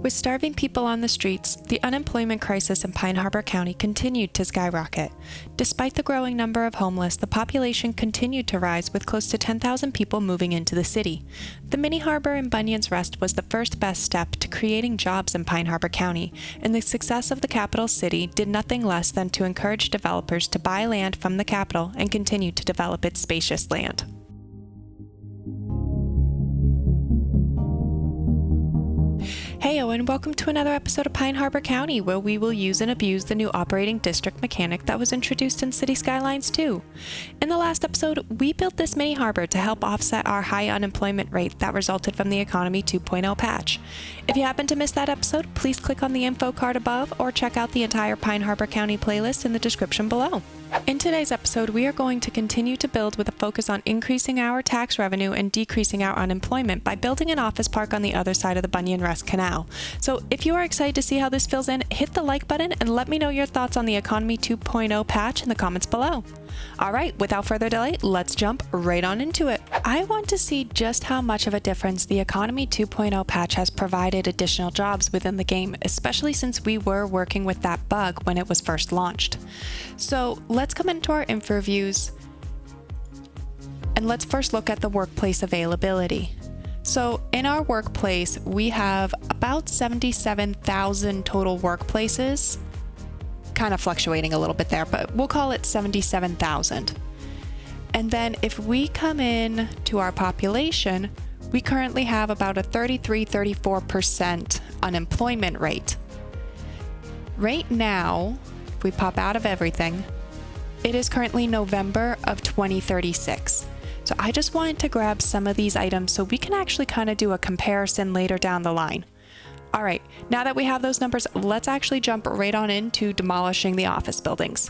With starving people on the streets, the unemployment crisis in Pine Harbor County continued to skyrocket. Despite the growing number of homeless, the population continued to rise, with close to 10,000 people moving into the city. The mini harbor in Bunyan's Rest was the first best step to creating jobs in Pine Harbor County, and the success of the capital city did nothing less than to encourage developers to buy land from the capital and continue to develop its spacious land. Heyo and welcome to another episode of Pine Harbor County, where we will use and abuse the new operating district mechanic that was introduced in Cities Skylines 2. In the last episode, we built this mini harbor to help offset our high unemployment rate that resulted from the Economy 2.0 patch. If you happen to miss that episode, please click on the info card above or check out the entire Pine Harbor County playlist in the description below. In today's episode, we are going to continue to build with a focus on increasing our tax revenue and decreasing our unemployment by building an office park on the other side of the Bunyan Rest Canal. So if you are excited to see how this fills in, hit the like button and let me know your thoughts on the Economy 2.0 patch in the comments below. Alright, without further delay, let's jump right on into it. I want to see just how much of a difference the Economy 2.0 patch has provided additional jobs within the game, especially since we were working with that bug when it was first launched. So let's come into our info views and let's first look at the workplace availability. So in our workplace, we have about 77,000 total workplaces. Kind of fluctuating a little bit there, but we'll call it 77,000. And then if we come in to our population, we currently have about a 33-34% unemployment rate. Right now, if we pop out of everything, it is currently November of 2036. So I just wanted to grab some of these items so we can actually kind of do a comparison later down the line. All right, now that we have those numbers, let's actually jump right on into demolishing the office buildings.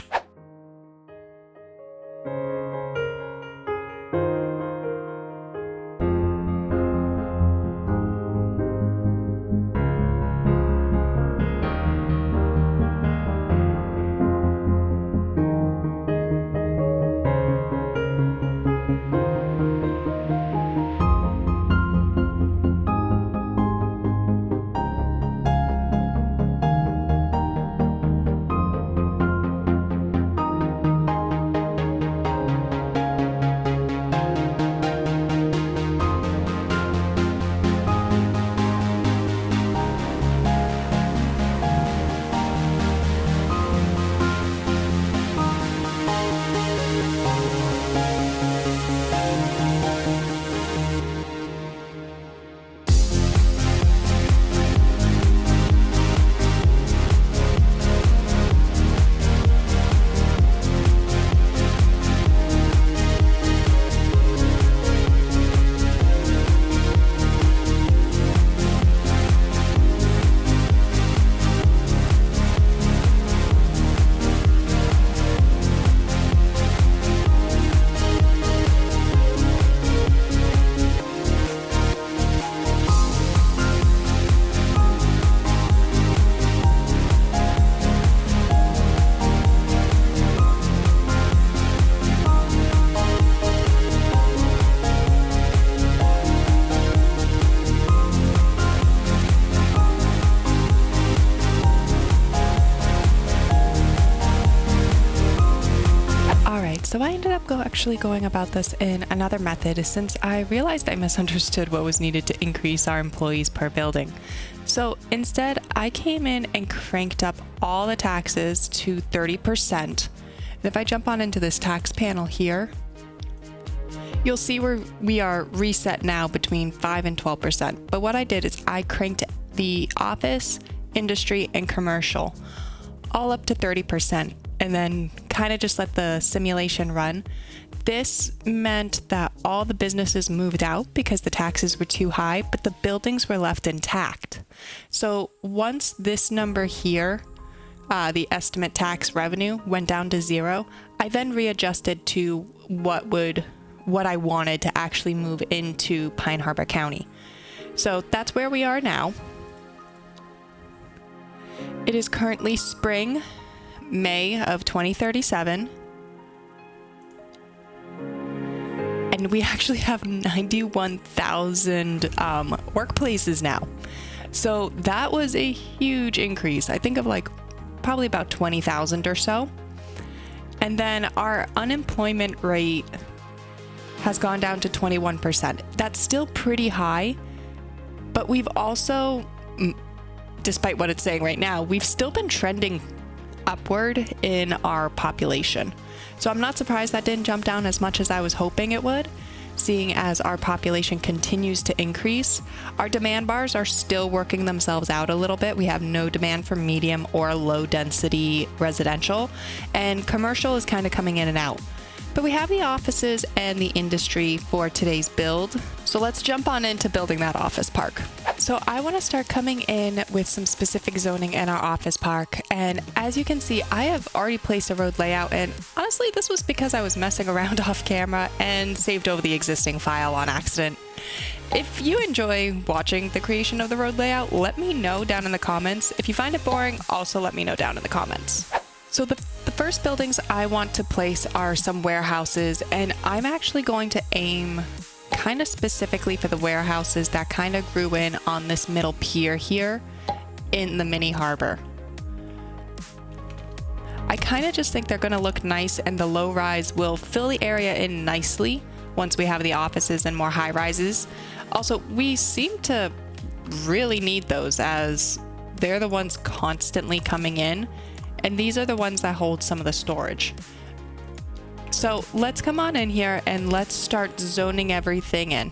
So I ended up actually going about this in another method, since I realized I misunderstood what was needed to increase our employees per building. So instead, I came in and cranked up all the taxes to 30%. And if I jump on into this tax panel here, you'll see where we are reset now between 5 and 12%. But what I did is I cranked the office, industry, and commercial all up to 30%. And then kind of just let the simulation run. This meant that all the businesses moved out because the taxes were too high, but the buildings were left intact. So once this number here, the estimate tax revenue, went down to 0, I then readjusted to what I wanted to actually move into Pine Harbor County. So that's where we are now. It is currently spring, May of 2037, and we actually have 91,000 workplaces now. So that was a huge increase. I think of like probably about 20,000 or so. And then our unemployment rate has gone down to 21%. That's still pretty high, but we've also, despite what it's saying right now, we've still been trending upward in our population. So I'm not surprised that didn't jump down as much as I was hoping it would, seeing as our population continues to increase. Our demand bars are still working themselves out a little bit. We have no demand for medium or low density residential, and commercial is kind of coming in and out. But we have the offices and the industry for today's build. So let's jump on into building that office park. So I want to start coming in with some specific zoning in our office park. And as you can see, I have already placed a road layout. And honestly, this was because I was messing around off camera and saved over the existing file on accident. If you enjoy watching the creation of the road layout, let me know down in the comments. If you find it boring, also let me know down in the comments. So the first buildings I want to place are some warehouses, and I'm actually going to aim kind of specifically for the warehouses that kind of grew in on this middle pier here in the mini harbor. I kind of just think they're going to look nice, and the low rise will fill the area in nicely once we have the offices and more high rises. Also, we seem to really need those as they're the ones constantly coming in. And these are the ones that hold some of the storage. So let's come on in here and let's start zoning everything in.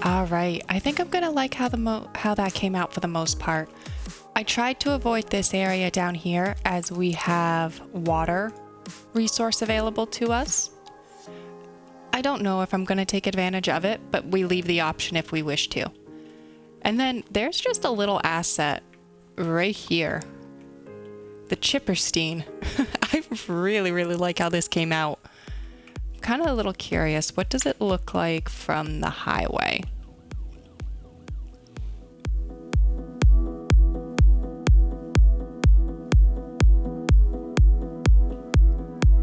Alright, I think I'm gonna like how that came out for the most part. I tried to avoid this area down here as we have water resource available to us. I don't know if I'm gonna take advantage of it, but we leave the option if we wish to. And then there's just a little asset right here. The Chipperstein. I really like how this came out. I'm kind of a little curious. What does it look like from the highway?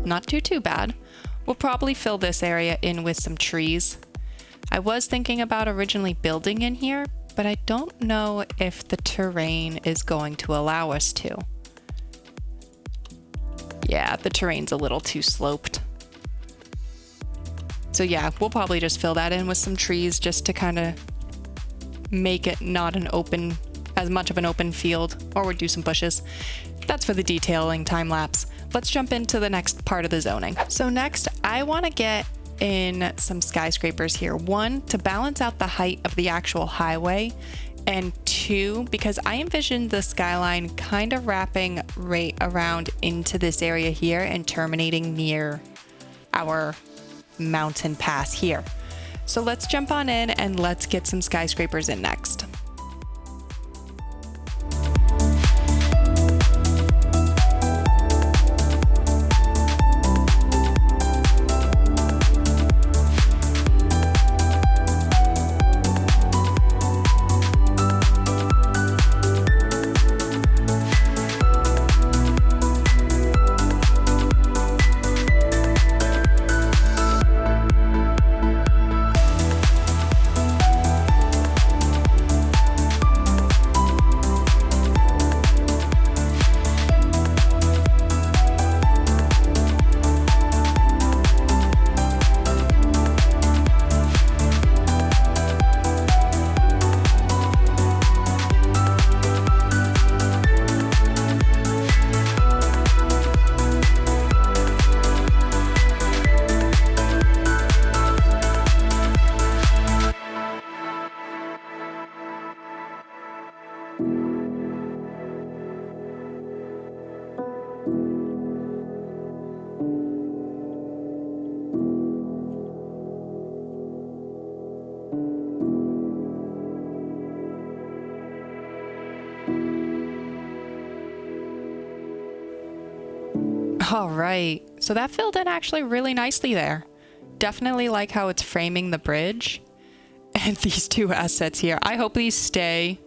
Not too bad. We'll probably fill this area in with some trees. I was thinking about originally building in here, but I don't know if the terrain is going to allow us to. Yeah, the terrain's a little too sloped. So yeah, we'll probably just fill that in with some trees just to kind of make it not as much of an open field, or we'll do some bushes. That's for the detailing time lapse. Let's jump into the next part of the zoning. So next, I want to get in some skyscrapers here. One, to balance out the height of the actual highway, and two, because I envisioned the skyline kind of wrapping right around into this area here and terminating near our mountain pass here. So let's jump on in and let's get some skyscrapers in next. All right, so that filled in actually really nicely there. Definitely like how it's framing the bridge. And these two assets here, I hope these stay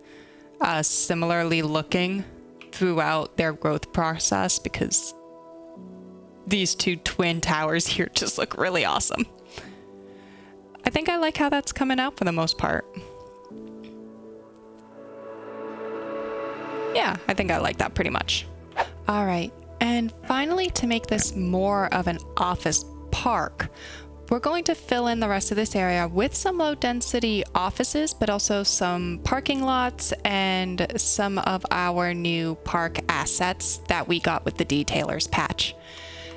similarly looking throughout their growth process, because these two twin towers here just look really awesome. I think I like how that's coming out for the most part. Yeah, I think I like that pretty much. All right, and finally, to make this more of an office park, we're going to fill in the rest of this area with some low density offices, but also some parking lots and some of our new park assets that we got with the detailers patch.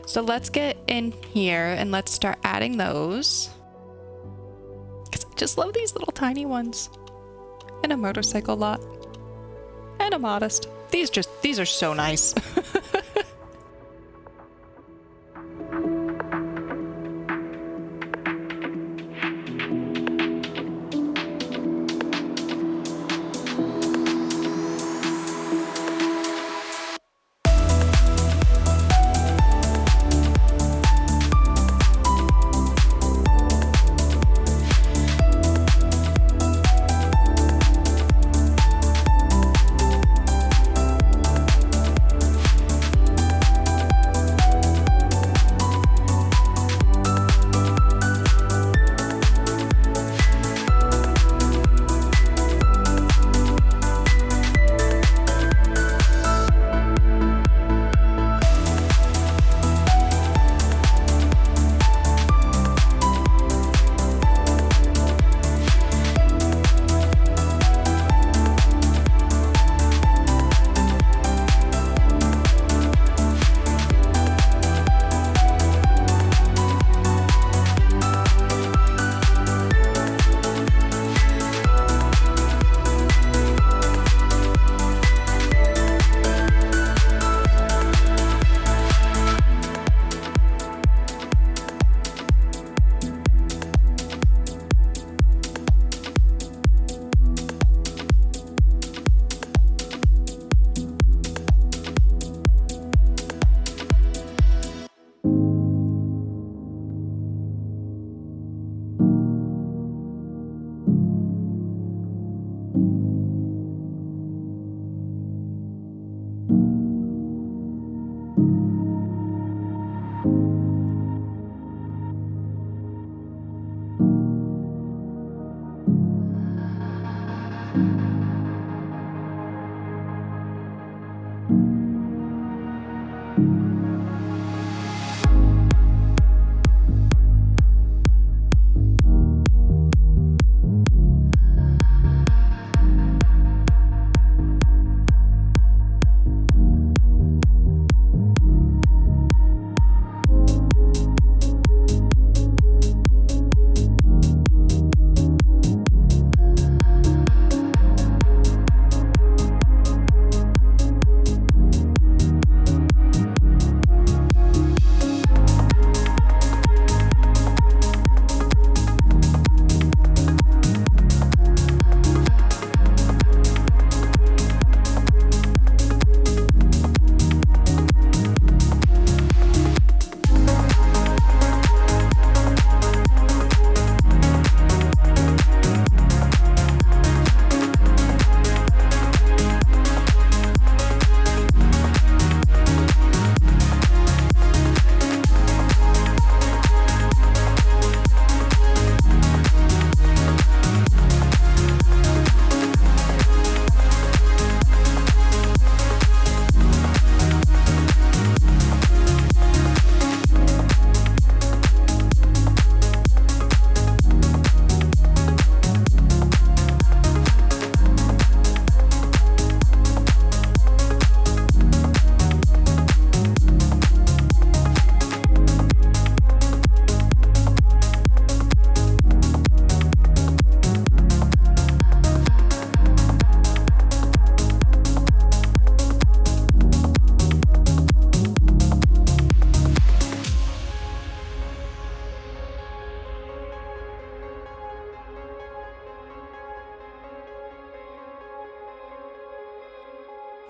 So let's get in here and let's start adding those. Because I just love these little tiny ones. And a motorcycle lot. And a modest. These are so nice.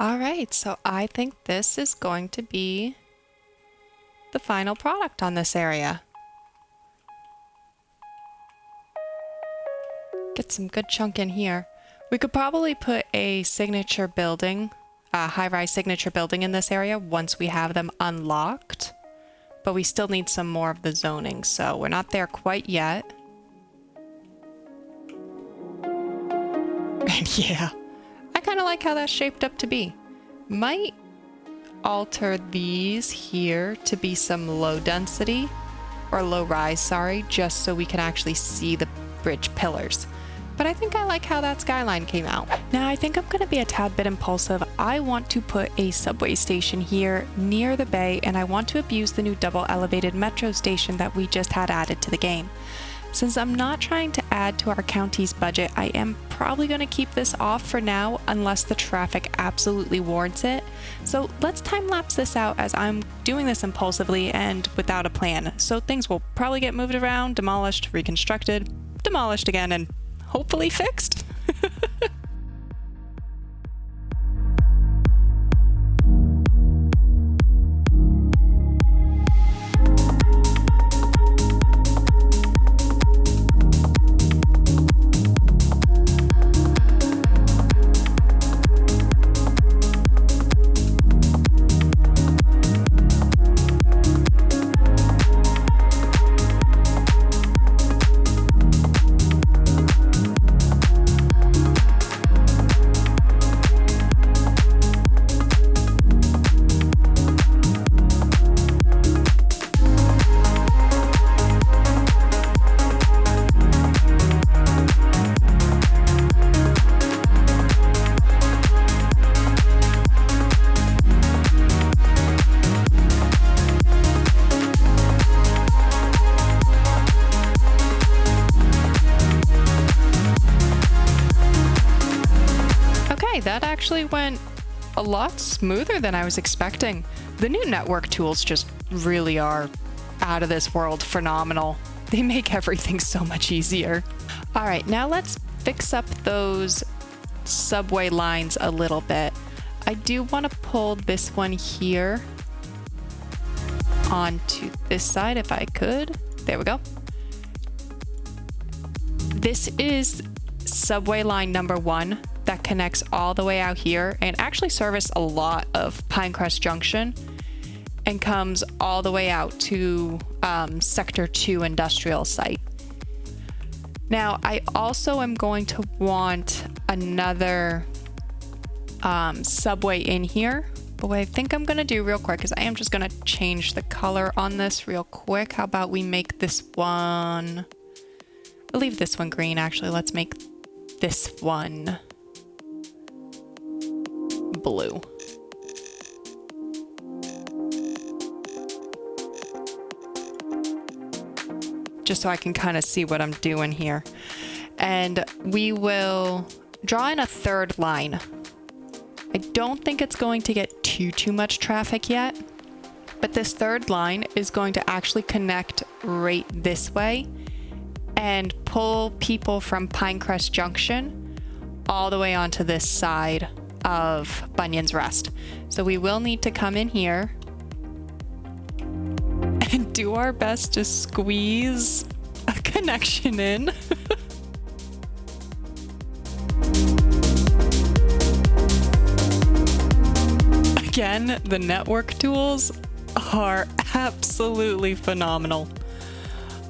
All right, so I think this is going to be the final product on this area. Get some good chunk in here. We could probably put a signature building, a high-rise signature building in this area once we have them unlocked. But we still need some more of the zoning, so we're not there quite yet. And yeah, I kind of like how that's shaped up to be. Might alter these here to be some low density, or low rise, sorry, just so we can actually see the bridge pillars. But I think I like how that skyline came out. Now I think I'm gonna be a tad bit impulsive. I want to put a subway station here near the bay, and I want to abuse the new double elevated metro station that we just had added to the game. Since I'm not trying to add to our county's budget, I am probably gonna keep this off for now unless the traffic absolutely warrants it. So let's time lapse this out as I'm doing this impulsively and without a plan. So things will probably get moved around, demolished, reconstructed, demolished again, and hopefully fixed. That actually went a lot smoother than I was expecting. The new network tools just really are out of this world phenomenal. They make everything so much easier. All right, now let's fix up those subway lines a little bit. I do want to pull this one here onto this side if I could. There we go. This is subway line number 1 that connects all the way out here and actually service a lot of Pinecrest Junction and comes all the way out to Sector 2 industrial site. Now, I also am going to want another subway in here. But what I think I'm gonna do real quick is I am just gonna change the color on this real quick. How about we make this one, we'll leave this one green actually. Let's make this one blue. Just so I can kind of see what I'm doing here. And we will draw in a third line. I don't think it's going to get too much traffic yet, but this third line is going to actually connect right this way and pull people from Pinecrest Junction all the way onto this side of Bunyan's Rest. So we will need to come in here and do our best to squeeze a connection in. Again, the network tools are absolutely phenomenal.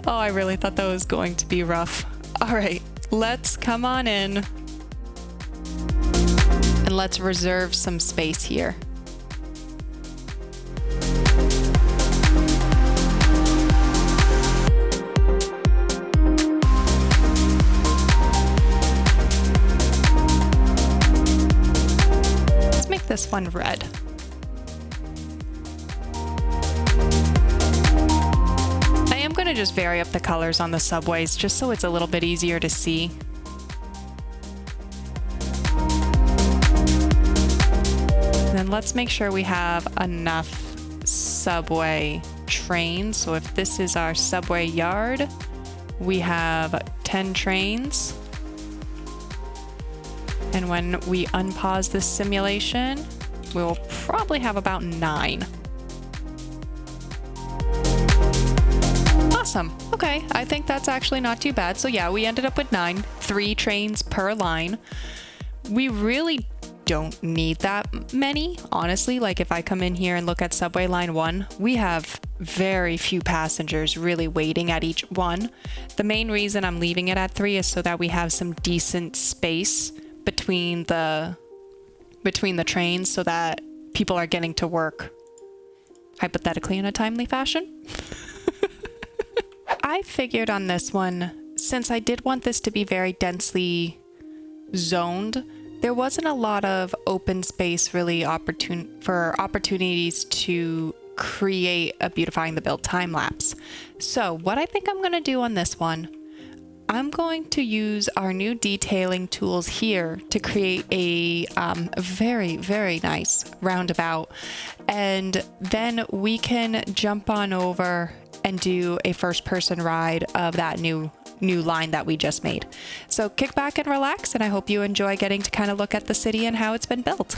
Oh, I really thought that was going to be rough. All right, let's come on in and let's reserve some space here. Let's make this one red. I'm going to just vary up the colors on the subways just so it's a little bit easier to see. And then let's make sure we have enough subway trains. So if this is our subway yard, we have 10 trains. And when we unpause this simulation, we'll probably have about 9. Awesome. Okay, I think that's actually not too bad. So yeah, we ended up with 9, 3 trains per line. We really don't need that many, honestly. Like if I come in here and look at subway line 1, we have very few passengers really waiting at each one. The main reason I'm leaving it at 3 is so that we have some decent space between the trains so that people are getting to work hypothetically in a timely fashion. I figured on this one, since I did want this to be very densely zoned, there wasn't a lot of open space really for opportunities to create a Beautifying the Build time lapse. So what I think I'm going to do on this one, I'm going to use our new detailing tools here to create a very, very nice roundabout. And then we can jump on over and do a first person ride of that new line that we just made. So kick back and relax, and I hope you enjoy getting to kind of look at the city and how it's been built.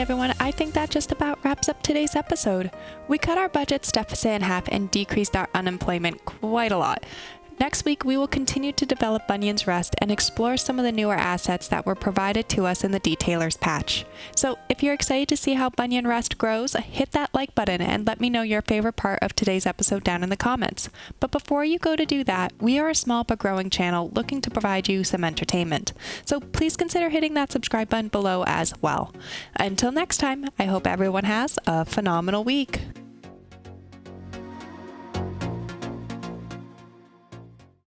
everyone, I think that just about wraps up today's episode. We cut our budget's deficit in half and decreased our unemployment quite a lot. Next week, we will continue to develop Bunyan's Rest and explore some of the newer assets that were provided to us in the Detailer's Patch. So if you're excited to see how Bunyan Rest grows, hit that like button and let me know your favorite part of today's episode down in the comments. But before you go to do that, we are a small but growing channel looking to provide you some entertainment. So please consider hitting that subscribe button below as well. Until next time, I hope everyone has a phenomenal week.